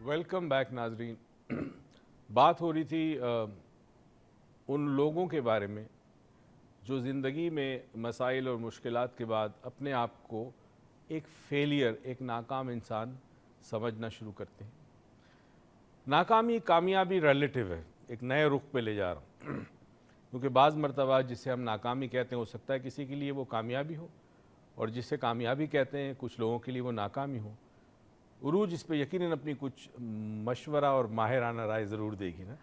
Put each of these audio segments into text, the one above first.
Welcome back नाजरीन। बात हो रही थी उन लोगों के बारे में जो ज़िंदगी में मसाइल और मुश्किलात के बाद अपने आप को एक फेलियर, एक नाकाम इंसान समझना शुरू करते हैं। नाकामी कामयाबी रिलेटिव है, एक नए रुख पे ले जा रहा हूँ क्योंकि बाज़ मरतबा जिसे हम नाकामी कहते हैं हो सकता है किसी के लिए वो कामयाबी हो, और जिसे कामयाबी कहते हैं कुछ लोगों के लिए वो नाकामी हो। उरूज इस पे यकीनन अपनी कुछ मशवरा और माहिराना राय ज़रूर देगी ना।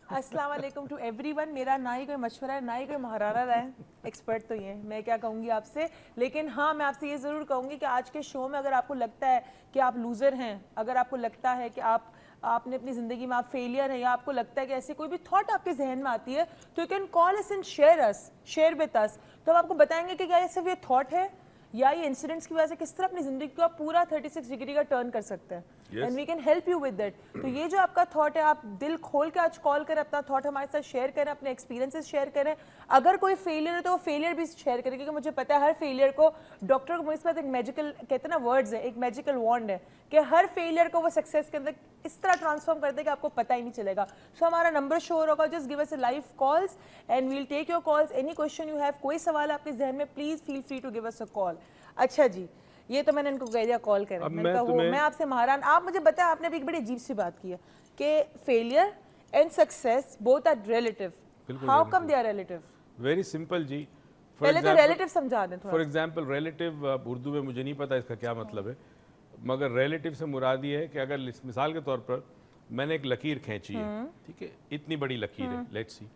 अस्सलाम वालेकुम टू एवरीवन। मेरा ना ही कोई मशवरा है ना ही कोई महाराना राय, एक्सपर्ट तो ये है, मैं क्या कहूँगी आपसे। लेकिन हाँ, मैं आपसे ये ज़रूर कहूँगी कि आज के शो में अगर आपको लगता है कि आप लूज़र हैं, अगर आपको लगता है कि आपने अपनी ज़िंदगी में आप फेलियर हैं, या आपको लगता है कि ऐसी कोई भी थॉट आपके जहन में आती है, तो you can call us and share with us. तो हम आपको बताएंगे कि क्या ये सिर्फ ये थॉट है या ये इंसिडेंट्स की वजह से किस तरह अपनी जिंदगी को आप पूरा 36 डिग्री का टर्न कर सकते हैं, and we can help you with that. तो ये जो आपका थॉट है, आप दिल खोल के आज कॉल करें, अपना थॉट हमारे साथ शेयर करें, अपने एक्सपीरियंसेस शेयर करें। अगर कोई फेलियर है तो वो फेलियर भी शेयर करें, क्योंकि मुझे पता है हर फेलियर को डॉक्टर को मेरे पास एक मैजिकल कहते हैं ना वर्ड्स है, एक मैजिकल वॉन्ड है कि हर फेलियर को वो सक्सेस के अंदर इस तरह ट्रांसफॉर्म करते हैं कि आपको पता ही नहीं चलेगा। सो हमारा नंबर शो होगा, just give us a live calls and we will take your calls. Any question you have, कोई सवाल आपके जहन में, please feel free to give us a call. अच्छा जी, ये तो मैंने इनको कह दिया कॉल करें, मैंने कहा वो मैं आपसे महारान। आप मुझे बताएं, आपने अभी एक बड़ी अजीब सी बात की है कि failure and success both are relative. How come they are relative? Very simple जी। पहले तो रिलेटिव समझा दें थोड़ा। फॉर एग्जांपल रिलेटिव उर्दू में मुझे नहीं पता इसका क्या मतलब है, मगर रिलेटिव से मुराद ये है कि अगर मिसाल के तौर पर मैंने एक लकीर खींची है, ठीक है, इतनी बड़ी लकीर है, लेट्स सी,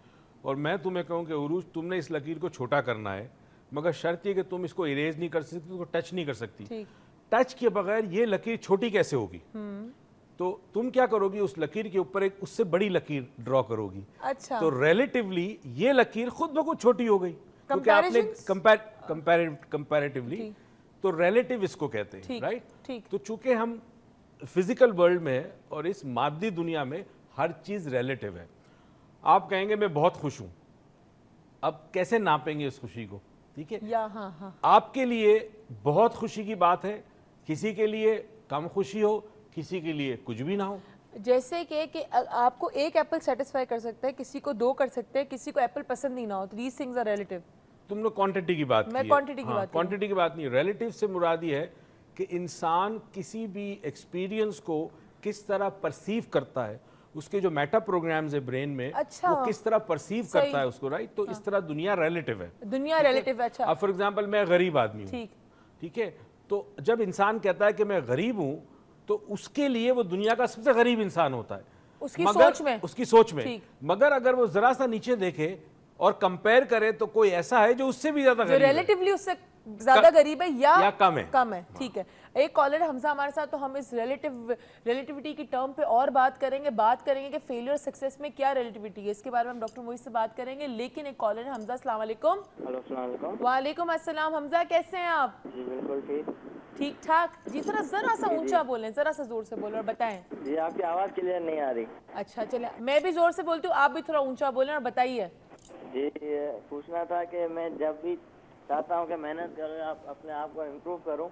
और मैं तुम्हें कहूँ कि उरूज तुमने इस लकीर को छोटा करना है, मगर शर्त ये कि तुम इसको इरेज नहीं कर सकती, उसको टच नहीं कर सकती। टच के बगैर ये लकीर छोटी कैसे होगी? तो तुम क्या करोगी, उस लकीर के ऊपर एक उससे बड़ी लकीर ड्रॉ करोगी। अच्छा। तो रिलेटिवली ये लकीर खुद ब खुद छोटी हो गई क्योंकि आपने कंपैरेटिवली, तो रिलेटिव इसको कहते हैं, राइट? तो चूंकि हम फिजिकल वर्ल्ड में और इस मादी दुनिया में हर चीज रिलेटिव है। आप कहेंगे मैं बहुत खुश हूं, अब कैसे नापेंगे इस खुशी को? ठीक है, हाँ। आपके लिए बहुत खुशी की बात है, किसी के लिए कम खुशी हो, किसी के लिए कुछ भी ना हो। जैसे कि आपको एक एप्पल सेटिस्फाई कर सकता है, किसी को 2 कर सकते हैं, किसी को एप्पल पसंद नहीं ना हो, तो दीज थिंग्स आर रिलेटिव। तुमने क्वांटिटी की बात की, मैं क्वांटिटी की बात क्वांटिटी की बात नहीं। रिलेटिव से मुराद ये है कि इंसान किसी भी एक्सपीरियंस को किस तरह परसीव करता है, उसके जो मेटा प्रोग्राम्स है ब्रेन में, अच्छा, वो किस तरह परसीव करता है उसको, राइट? तो इस तरह दुनिया रिलेटिव है। दुनिया रिलेटिव है। अच्छा, अब फॉर एग्जांपल मैं गरीब आदमी हूँ, ठीक है, तो जब इंसान कहता है कि मैं गरीब हूँ, तो उसके लिए वो दुनिया का सबसे गरीब इंसान होता है उसकी सोच में। मगर अगर वो जरा सा नीचे देखे और कंपेयर करे तो कोई ऐसा है जो उससे भी ज्यादा गरीब है, रिलेटिवली उससे ज्यादा गरीब है या कम है। ठीक है। एक कॉलर हमजा हमारे साथ, तो हम इस रिलेटिविटी की टर्म पे और बात करेंगे कि फेलियर सक्सेस में क्या रिलेटिविटी है, इसके बारे में हम डॉक्टर मोहित से बात करेंगे। लेकिन एक कॉलर है हमजा। अस्सलाम वालेकुम। हेलो, अस्सलाम वालेकुम। वालेकुम अस्सलाम। हमजा कैसे हैं आप? जी बिल्कुल ठीक ठाक जी। जरा सा ऊंचा बोलें, जरा सा जोर से बोलें और बताएं। जी आपकी आवाज़ क्लियर नहीं आ रही। अच्छा चले, मैं भी जोर से बोलती हूँ, आप भी थोड़ा ऊंचा बोलें और बताइए। जी पूछना था कि मैं जब भी चाहता हूँ कि मेहनत करूँ, आप अपने आप को इम्प्रूव करूँ।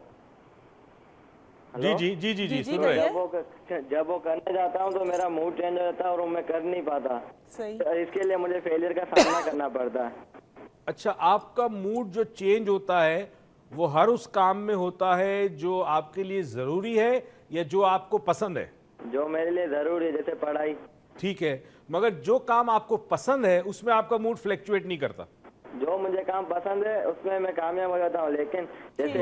जी जी जी जी जी सुन रहे हैं। जब वो करने जाता हूँ तो मेरा मूड चेंज हो जाता है और मैं कर नहीं पाता। सही। तो इसके लिए मुझे फेलियर का सामना करना पड़ता है। अच्छा, आपका मूड जो चेंज होता है वो हर उस काम में होता है जो आपके लिए जरूरी है या जो आपको पसंद है? जो मेरे लिए जरूरी है, जैसे पढ़ाई। ठीक है, मगर जो काम आपको पसंद है उसमें आपका मूड फ्लक्चुएट नहीं करता। जो मुझे काम पसंद है उसमें मैं कामयाब हो जाता हूँ, लेकिन जैसे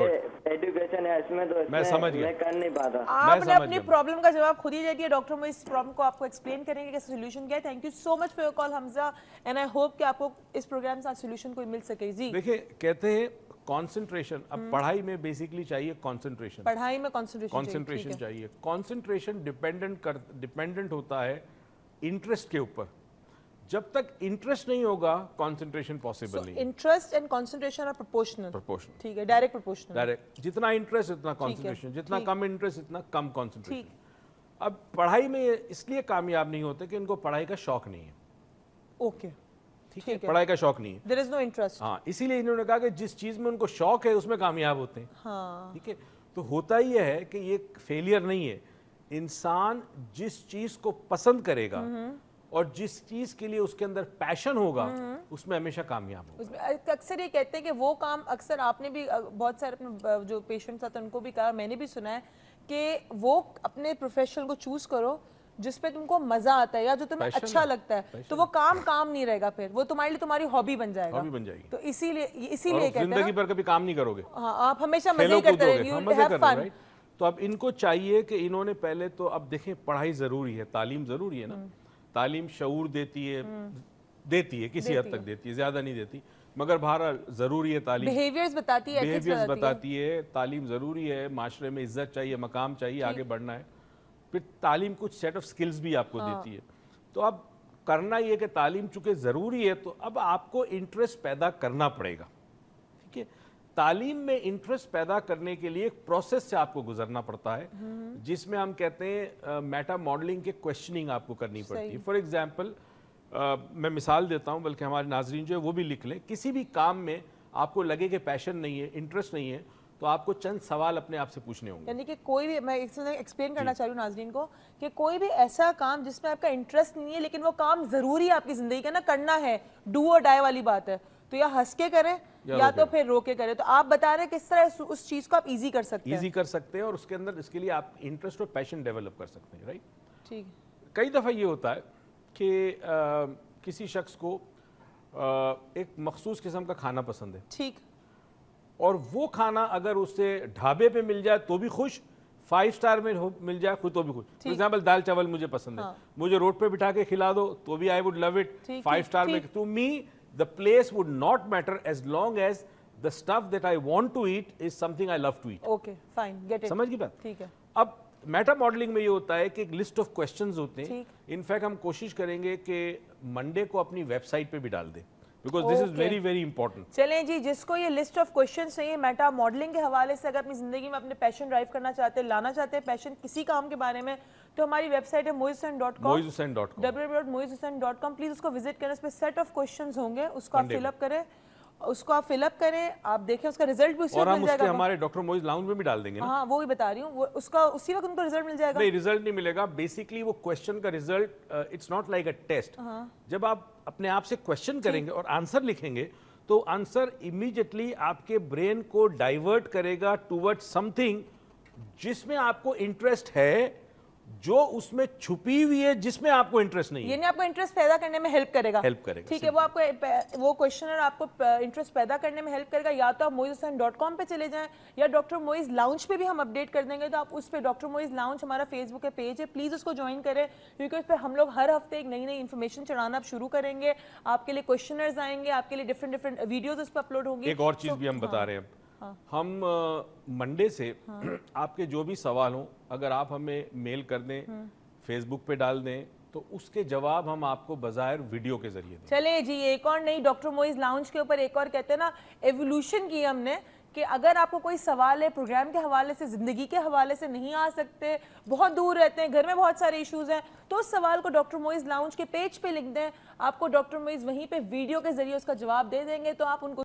एजुकेशन है इसमें तो मैं समझ गया, मैं कर नहीं पाता। आपने अपनी प्रॉब्लम का जवाब खुद ही दे दिया। डॉक्टर मैं इस प्रॉब्लम को आपको एक्सप्लेन करेंगे कि सोल्यूशन क्या है। Thank you so much for your call Hamza, and I hope कि आपको इस प्रोग्राम से सोल्यूशन कोई मिल सके। जी देखिए, कहते हैं कंसंट्रेशन, अब पढ़ाई में बेसिकली चाहिए कंसंट्रेशन, पढ़ाई में कंसंट्रेशन चाहिए। कंसंट्रेशन डिपेंडेंट होता है इंटरेस्ट के ऊपर। जब तक इंटरेस्ट नहीं होगा कंसंट्रेशन पॉसिबल नहीं। Interest and concentration are proportional. ठीक है, डायरेक्ट प्रोपोर्शनल। डायरेक्ट, जितना इंटरेस्ट उतना कंसंट्रेशन, जितना कम इंटरेस्ट उतना कम कंसंट्रेशन। अब पढ़ाई में इसलिए कामयाब नहीं होते कि इनको पढ़ाई का शौक नहीं है। ओके, ठीक है, पढ़ाई का शौक नहीं है, देयर इज नो इंटरेस्ट। हाँ, इसीलिए इन्होंने कहा कि जिस चीज में उनको शौक है उसमें कामयाब होते हैं। हाँ, ठीक है, तो होता ही है कि ये फेलियर नहीं है, انسان جس چیز کو پسند کرے گا اور جس چیز کے لیے اس کے اندر پیشن ہوگا اس میں ہمیشہ کامیاب ہوگا. اس میں اکثر یہ کہتے ہیں کہ وہ کام، اکثر آپ نے بھی بہت سارے اپنے جو پیشنٹس آتے ہیں ان کو بھی کہا، میں نے بھی سنا ہے کہ وہ اپنے پروفیشن کو چوز کرو جس پہ تم کو مزہ آتا ہے یا جو تمہیں اچھا لگتا ہے، تو وہ کام نہیں رہے گا، پھر وہ تمہارے لیے تمہاری ہابی بن جائے گا. ہابی بن جائے گی. تو اسی لیے کہتے ہیں زندگی پر کبھی کام نہیں کرو گے. ہاں، آپ ہمیشہ مزے کرتے رہے، یو ہیو فن. تو اب ان کو چاہیے کہ انہوں نے پہلے تو اب دیکھیں پڑھائی ضروری ہے، تعلیم ضروری ہے نا. تعلیم شعور دیتی ہے کسی حد تک دیتی ہے، زیادہ نہیں دیتی، مگر بہرحال ضروری ہے. تعلیم بیہیویئرز بتاتی ہے، تعلیم ضروری ہے. معاشرے میں عزت چاہیے، مقام چاہیے، آگے بڑھنا ہے. پھر تعلیم کچھ سیٹ آف سکلز بھی آپ کو دیتی ہے. تو اب کرنا یہ کہ تعلیم چونکہ ضروری ہے تو اب آپ کو انٹرسٹ پیدا کرنا پڑے گا. ٹھیک ہے، تعلیم میں انٹرسٹ پیدا کرنے کے لیے ایک پروسیس سے آپ کو گزرنا پڑتا ہے جس میں ہم کہتے ہیں میٹا ماڈلنگ کے کویشچننگ آپ کو کرنی پڑتی ہے. فار ایگزامپل میں مثال دیتا ہوں، بلکہ ہمارے ناظرین جو ہے وہ بھی لکھ لیں. کسی بھی کام میں آپ کو لگے کہ پیشن نہیں ہے، انٹرسٹ نہیں ہے، تو آپ کو چند سوال اپنے آپ سے پوچھنے ہوں گے. یعنی کہ کوئی بھی، میں ایکسپلین کرنا چاہ رہی ہوں ناظرین کو، کہ کوئی بھی ایسا کام جس میں آپ کا انٹرسٹ نہیں ہے لیکن وہ کام ضروری ہے آپ کی زندگی کا، نا کرنا ہے، ڈو اور ڈائی والی بات ہے، تو یا ہنس کے کریں یا تو پھر رو کے کریں. تو آپ بتا رہے ہیں کس طرح اس چیز کو آپ ایزی کر سکتے ہیں اور اس کے اندر اس کے لیے آپ انٹرسٹ اور پیشن ڈیولپ کر سکتے ہیں. رائٹ. ٹھیک. کئی دفعہ یہ ہوتا ہے کہ کسی شخص کو ایک مخصوص قسم کا کھانا پسند ہے. ٹھیک. اور وہ کھانا اگر اسے ڈھابے پہ مل جائے تو بھی خوش، 5 اسٹار میں مل جائے خود تو بھی خوش. فار ایگزامپل دال چاول مجھے پسند ہے، مجھے روڈ پہ بٹھا کے کھلا دو تو بھی I would love it. 5 star میں to me the place would not matter as long as the stuff that I want to eat is something I love to eat. Okay, fine, get it. سمجھ گئی بات؟ ٹھیک ہے. اب meta modelling میں یہ ہوتا ہے کہ ایک لسٹ آف کویشچنز ہوتے ہیں. انفیکٹ ہم کوشش کریں گے کہ منڈے کو اپنی ویب سائٹ پہ بھی ڈال دیں because this is very very important. چلیں جی، جس کو یہ لسٹ آف کویشچنز چاہیے میٹا ماڈلنگ کے حوالے سے، اگر اپنی زندگی میں اپنے پیشن ڈرائیو کرنا چاہتے ہیں، لانا چاہتے ہیں پیشن کسی کام کے بارے میں، تو ہماری ویب سائٹ ہے moizhussain.com www.moizhussain.com. پلیز اس کو وزٹ کریں. اس پہ سیٹ آف کویشچنز ہوں گے، اس کو آپ فل اپ کریں، آپ دیکھیں اس کا رزلٹ بھی اسی وقت مل جائے گا. ہمارے ڈاکٹر موئز لاؤنج میں بھی ڈال دیں گے. ہاں وہ بھی بتا رہی ہوں، اس کا اسی وقت ان کو رزلٹ مل جائے گا. نہیں، رزلٹ نہیں ملے گا. بیسکلی وہ کویشچن کا result it's not like a test. جب آپ اپنے آپ سے کویشچن کریں گے اور آنسر لکھیں گے تو آنسر امیڈیٹلی آپ کے برین کو ڈائیورٹ کرے گا ٹوورڈ سم تھنگ جس میں آپ کو انٹرسٹ ہے، جو اس میں چھپی ہوئی ہے جس میں آپ کو انٹرسٹ نہیں ہے. یعنی آپ کو انٹرسٹ پیدا کرنے میں ہیلپ کرے گا. ٹھیک ہے، وہ آپ کو وہ کویشچنر آپ کو انٹرسٹ پیدا کرنے میں ہیلپ کرے گا. یا تو آپ moizhussain.com پہ چلے جائیں یا ڈاکٹر موئز لاؤنج پہ بھی ہم اپڈیٹ کر دیں گے، تو آپ اس پہ ڈاکٹر موئز لاؤنج ہمارا فیس بک کا پیج ہے، پلیز اس کو جوائن کریں، کیونکہ اس پہ ہم لوگ ہر ہفتے ایک نئی نئی انفارمیشن چڑھانا اب شروع کریں گے. آپ کے لیے کویشچنرز آئیں گے، آپ کے لیے ڈفرینٹ ویڈیوز اس پہ اپلوڈ ہوں گی. ایک اور چیز بھی ہم بتا رہے ہیں، ہم منڈے سے آپ کے جو بھی سوال ہوں اگر آپ ہمیں میل کر دیں، فیس بک پہ ڈال دیں، تو اس کے جواب ہم آپ کو بظاہر ویڈیو کے ذریعے دیں. چلیں جی، ایک اور نئی ڈاکٹر موئز لاؤنج کے اوپر ایک اور کہتے ہیں نا ایوولوشن کی ہم نے، کہ اگر آپ کو کوئی سوال ہے پروگرام کے حوالے سے، زندگی کے حوالے سے نہیں آ سکتے، بہت دور رہتے ہیں، گھر میں بہت سارے ایشوز ہیں، تو اس سوال کو ڈاکٹر موئز لاؤنج کے پیج پہ لکھ دیں، آپ کو ڈاکٹر موئز وہیں پہ ویڈیو کے ذریعے اس کا جواب دے دیں گے. تو آپ ان کو